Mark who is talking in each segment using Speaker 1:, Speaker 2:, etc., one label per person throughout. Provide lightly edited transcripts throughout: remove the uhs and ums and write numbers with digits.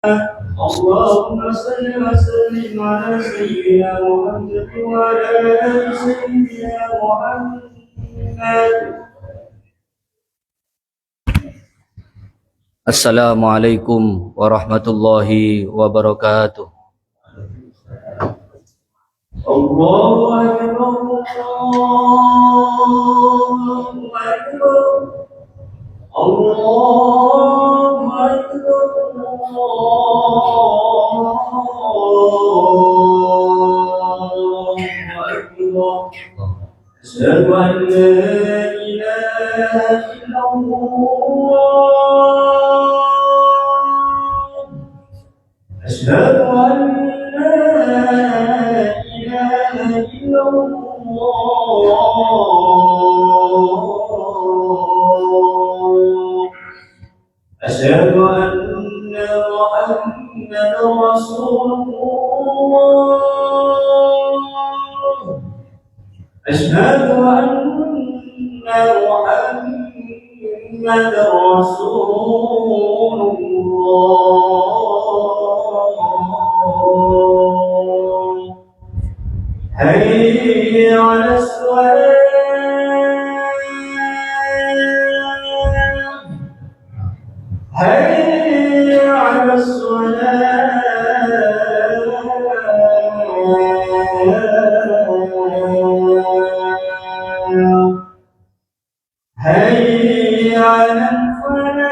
Speaker 1: اللهم صل وسلم على سيدنا محمد وعلى آل سيدنا محمد.
Speaker 2: Assalamualaikum warahmatullahi wabarakatuh.
Speaker 1: Allahu Akbar, Allahu Akbar, Allahu Akbar, Allahu Akbar. Asyhadu an la ilaha illallah. Asyhadu an la ilaha illallah. Asyhadu anna Muhammadan Rasulullah. Asyhadu anna Muhammadan Rasulullah. Hayya 'alas salat. Hayya 'alas salat. Hayya 'alal falah.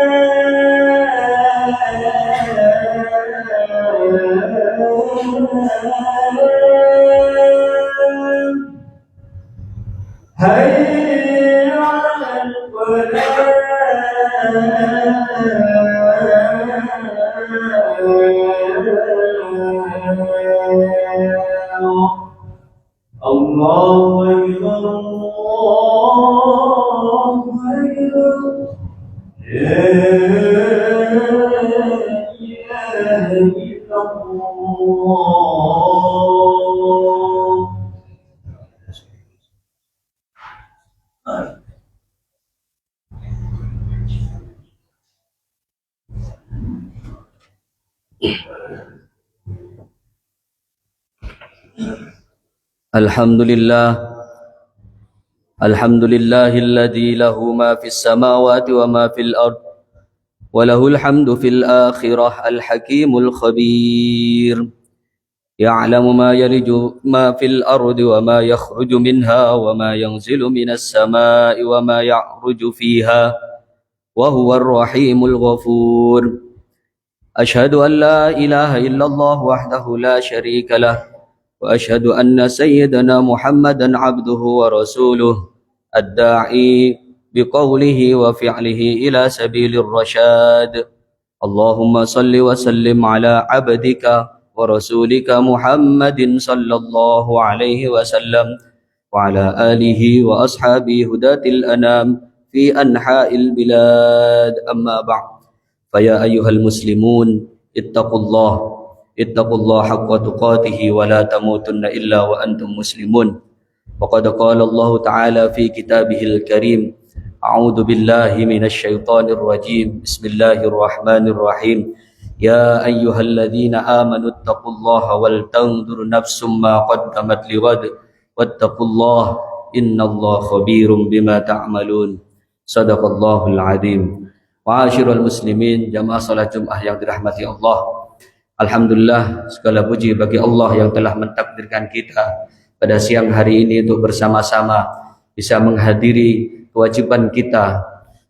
Speaker 1: Hayya 'alal falah. Allahu Akbar, Allahu Akbar. La ilaha illallah.
Speaker 2: Alhamdulillahilladzi lahu ma fis samawati wa ma fil ard wa lahul hamdu fil akhirah al-hakimul khabir. Ya'lamu ma yaliju ma fil ardi wa ma yakhruju minha wa ma yanzilu minas samai wa ma ya'ruju fiha wa huwar rahimul ghafur. Ashhadu an la ilaha illallah wahdahu la syarika lah wa ashhadu anna sayyidana Muhammadan abduhu wa rasuluh ad-da'i biqawlihi wa fi'lihi ila sabilir rasyad. Allahumma salli wa sallim ala abdika wa rasulika Muhammadin sallallahu alaihi wasallam wa ala alihi wa ashabihi hudatil anam fi anha'il bilad, amma ba'd. Faya ayyuhal muslimun ittaqullah haqqa tuqatihi wa la tamutunna illa wa antum muslimun. Waqad qala Allah ta'ala fi kitabihil karim, a'udzu billahi minasy syaithanir rajim, bismillahir rahmanir rahim. Ya ayyuhalladzina amanu ittaqullaha wal tanzur nafsum ma qaddamat lighad wattaqullaha innallaha khabirum bima ta'malun. Shadaqallahul azim. Ma'asyiral muslimin, jamaah salat Jumat yang dirahmati Allah. Alhamdulillah, segala puji bagi Allah yang telah mentakdirkan kita pada siang hari ini untuk bersama-sama bisa menghadiri kewajiban kita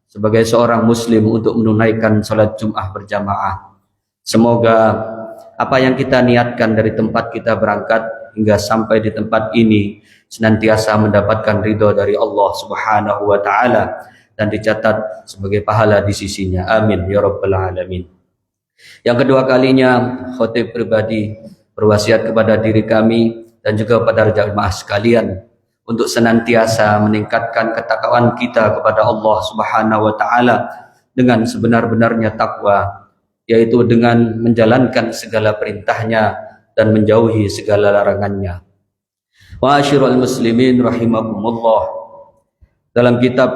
Speaker 2: sebagai seorang muslim untuk menunaikan salat Jumat berjamaah. Semoga apa yang kita niatkan dari tempat kita berangkat hingga sampai di tempat ini senantiasa mendapatkan ridho dari Allah Subhanahu wa taala dan dicatat sebagai pahala di sisinya. Amin ya rabbal alamin. Yang kedua kalinya khotib pribadi berwasiat kepada diri kami dan juga pada jamaah sekalian untuk senantiasa meningkatkan ketakwaan kita kepada Allah Subhanahu wa taala dengan sebenar-benarnya takwa, yaitu dengan menjalankan segala perintahnya dan menjauhi segala larangannya. Ma'asyiral muslimin rahimakumullah. Dalam kitab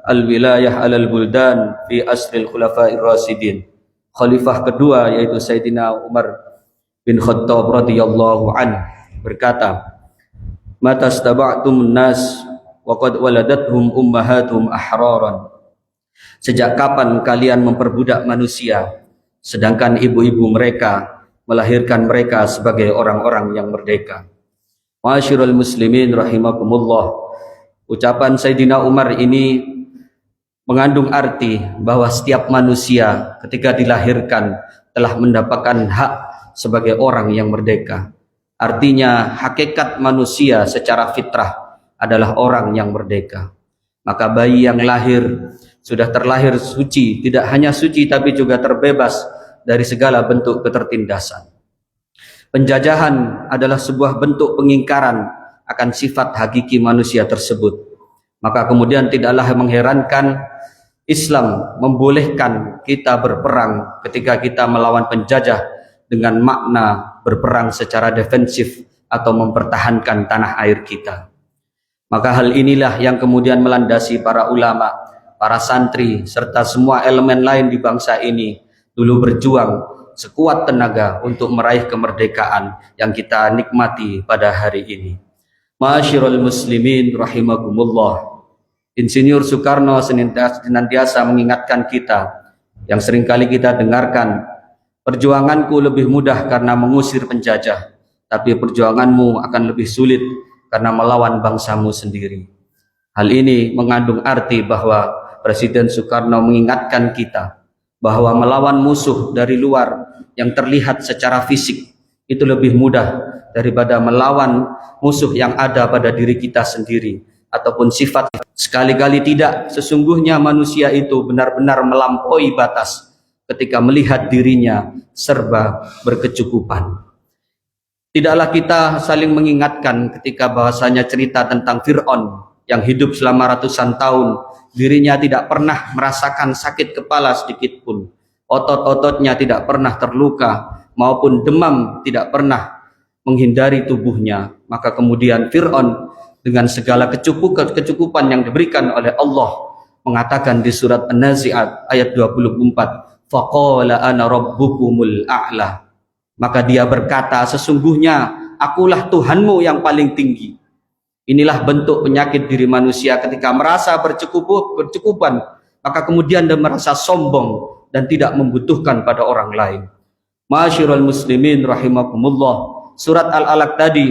Speaker 2: Al-Wilayah Alal Buldan fi Asril Khulafa'ir Rasidin, Khalifah kedua yaitu Sayyidina Umar bin Khattab radhiyallahu an berkata, "Matastaba'tumun nas wa qad waladathum ummahatuhum ahraran." Sejak kapan kalian memperbudak manusia sedangkan ibu-ibu mereka melahirkan mereka sebagai orang-orang yang merdeka? Ma'asyiral muslimin rahimakumullah. Ucapan Sayyidina Umar ini mengandung arti bahwa setiap manusia ketika dilahirkan telah mendapatkan hak sebagai orang yang merdeka. Artinya hakikat manusia secara fitrah adalah orang yang merdeka. Maka bayi yang lahir sudah terlahir suci, tidak hanya suci tapi juga terbebas dari segala bentuk ketertindasan. Penjajahan adalah sebuah bentuk pengingkaran akan sifat hakiki manusia tersebut. Maka kemudian tidaklah mengherankan Islam membolehkan kita berperang ketika kita melawan penjajah dengan makna berperang secara defensif atau mempertahankan tanah air kita. Maka hal inilah yang kemudian melandasi para ulama, para santri, serta semua elemen lain di bangsa ini dulu berjuang sekuat tenaga untuk meraih kemerdekaan yang kita nikmati pada hari ini. Ma'asyiral muslimin rahimakumullah. Insinyur Soekarno senantiasa mengingatkan kita yang seringkali kita dengarkan, perjuanganku lebih mudah karena mengusir penjajah, tapi perjuanganmu akan lebih sulit karena melawan bangsamu sendiri. Hal ini mengandung arti bahwa Presiden Soekarno mengingatkan kita bahwa melawan musuh dari luar yang terlihat secara fisik itu lebih mudah daripada melawan musuh yang ada pada diri kita sendiri ataupun sifat. Sekali-kali tidak, sesungguhnya manusia itu benar-benar melampaui batas ketika melihat dirinya serba berkecukupan. Tidaklah kita saling mengingatkan ketika bahasanya cerita tentang Fir'aun yang hidup selama ratusan tahun, dirinya tidak pernah merasakan sakit kepala sedikit pun, otot-ototnya tidak pernah terluka, maupun demam tidak pernah menghindari tubuhnya. Maka kemudian Fir'aun dengan segala kecukupan yang diberikan oleh Allah mengatakan di surat An-Nazi'at ayat 24, faqala ana rabbukumul a'la. Maka dia berkata, sesungguhnya akulah Tuhanmu yang paling tinggi. Inilah bentuk penyakit diri manusia ketika merasa bercukupan, maka kemudian dia merasa sombong dan tidak membutuhkan pada orang lain. Ma'asyiral muslimin rahimakumullah. Surat Al-Alaq tadi,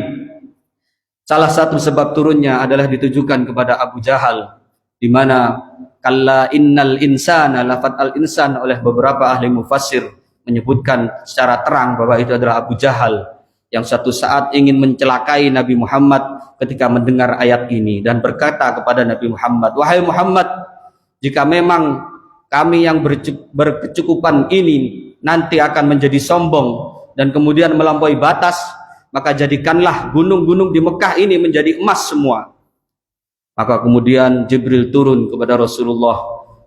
Speaker 2: salah satu sebab turunnya adalah ditujukan kepada Abu Jahal, di mana kalla innal insana, lafadz al-insan oleh beberapa ahli mufassir menyebutkan secara terang bahwa itu adalah Abu Jahal yang suatu saat ingin mencelakai Nabi Muhammad ketika mendengar ayat ini dan berkata kepada Nabi Muhammad, wahai Muhammad, jika memang kami yang berkecukupan ini nanti akan menjadi sombong dan kemudian melampaui batas, maka jadikanlah gunung-gunung di Mekah ini menjadi emas semua. Maka kemudian Jibril turun kepada Rasulullah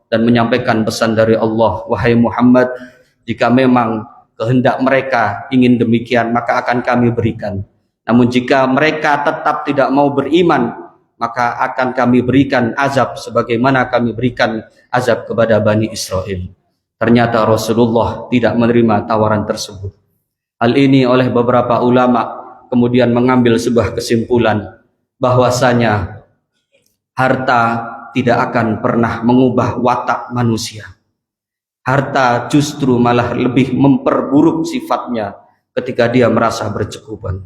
Speaker 2: dan menyampaikan pesan dari Allah, wahai Muhammad, jika memang kehendak mereka ingin demikian, maka akan kami berikan. Namun jika mereka tetap tidak mau beriman, maka akan kami berikan azab sebagaimana kami berikan azab kepada Bani Israel. Ternyata Rasulullah tidak menerima tawaran tersebut. Hal ini oleh beberapa ulama kemudian mengambil sebuah kesimpulan bahwasanya harta tidak akan pernah mengubah watak manusia. Harta justru malah lebih memperburuk sifatnya ketika dia merasa bercukupan.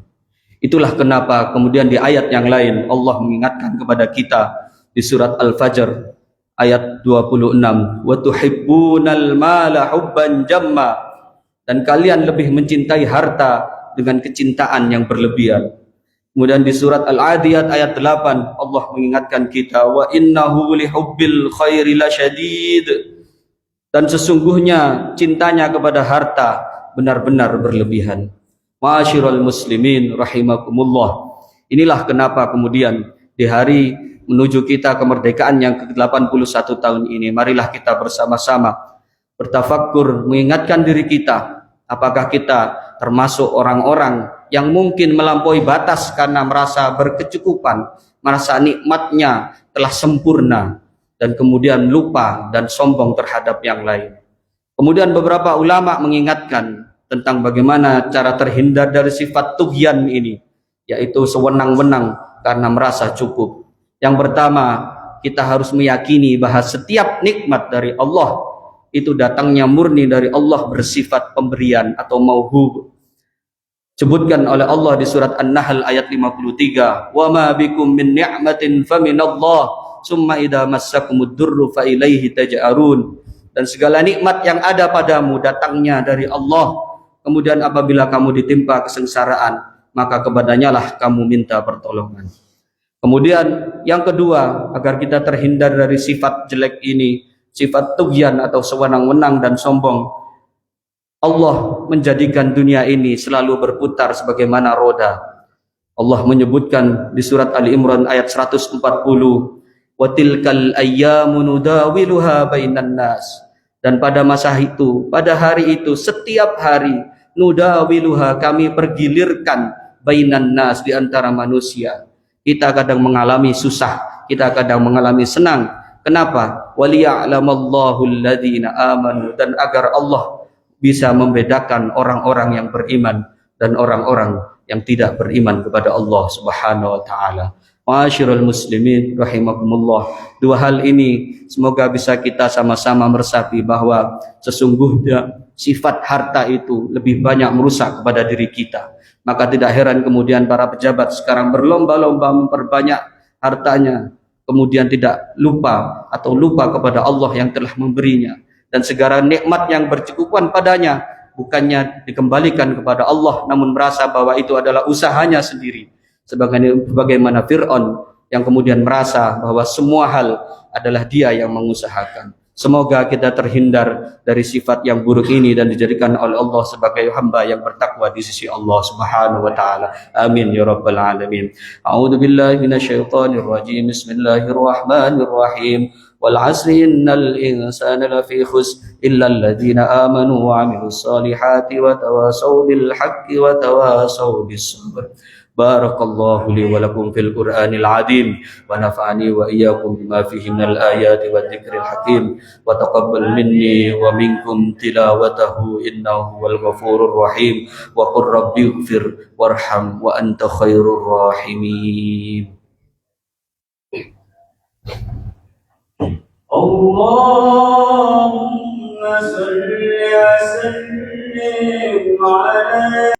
Speaker 2: Itulah kenapa kemudian di ayat yang lain Allah mengingatkan kepada kita di surat Al-Fajr ayat 26, wa tuhibbunal mala hubban jamma, dan kalian lebih mencintai harta dengan kecintaan yang berlebihan. Kemudian di surat Al-Adiyat ayat 8 Allah mengingatkan kita, wa innahu lihubbil khairi lasyadid, dan sesungguhnya cintanya kepada harta benar-benar berlebihan. Ma'asyiral muslimin rahimakumullah. Inilah kenapa kemudian di hari menuju kita kemerdekaan yang ke-81 tahun ini, marilah kita bersama-sama bertafakkur, mengingatkan diri kita, apakah kita termasuk orang-orang yang mungkin melampaui batas karena merasa berkecukupan, merasa nikmatnya telah sempurna, dan kemudian lupa dan sombong terhadap yang lain. Kemudian beberapa ulama mengingatkan tentang bagaimana cara terhindar dari sifat tughyan ini, yaitu sewenang-wenang karena merasa cukup. Yang pertama, kita harus meyakini bahwa setiap nikmat dari Allah itu datangnya murni dari Allah, bersifat pemberian atau mauhub. Sebutkan oleh Allah di surat An-Nahl ayat 53, "Wa ma bikum min ni'matin faminallah, summa idza massakumud durru fa ilaihi taj'arun." Dan segala nikmat yang ada padamu datangnya dari Allah. Kemudian apabila kamu ditimpa kesengsaraan, maka kepadanya lah kamu minta pertolongan. Kemudian yang kedua, agar kita terhindar dari sifat jelek ini, sifat tughyan atau sewenang-wenang dan sombong, Allah menjadikan dunia ini selalu berputar sebagaimana roda. Allah menyebutkan di surat Ali Imran ayat 140, "Wa tilkal ayyamu nudawiluha bainan nas." Dan pada masa itu, pada hari itu, setiap hari, nudawiluha, kami pergilirkan, bainan nas, di antara manusia. Kita kadang mengalami susah, kita kadang mengalami senang. Kenapa? Waliya'lamallahu alladhina amanu, dan agar Allah bisa membedakan orang-orang yang beriman dan orang-orang yang tidak beriman kepada Allah Subhanahu wa taala. Ma'asyiral muslimin rahimakumullah. Dua hal ini semoga bisa kita sama-sama meresapi bahwa sesungguhnya sifat harta itu lebih banyak merusak kepada diri kita. Maka tidak heran kemudian para pejabat sekarang berlomba-lomba memperbanyak hartanya, kemudian tidak lupa atau lupa kepada Allah yang telah memberinya. Dan segala nikmat yang bercukupan padanya bukannya dikembalikan kepada Allah, namun merasa bahwa itu adalah usahanya sendiri. Sebagaimana Fir'aun yang kemudian merasa bahwa semua hal adalah dia yang mengusahakan. Semoga kita terhindar dari sifat yang buruk ini dan dijadikan oleh Allah sebagai hamba yang bertakwa di sisi Allah Subhanahu wa taala. Amin ya rabbal alamin. A'udzu billahi minasyaitonir rajim. Bismillahirrahmanirrahim. Wal 'asri innal insana lafi khusr illa alladhina amanu wa 'amilus solihati wa tawasaw bil haqqi wa tawasaw bis sabr. Barakallahu li wa lakum fil Qur'anil azim wa nafa'ani wa iyyakum bima fihi minal ayati wa dzikril hakim wa taqabbal minni wa minkum tilawatahu innahu wal ghafurur rahim wa qur rabbighfir warham wa anta khairur rahimin.
Speaker 1: Allahumma salli wa sallim ala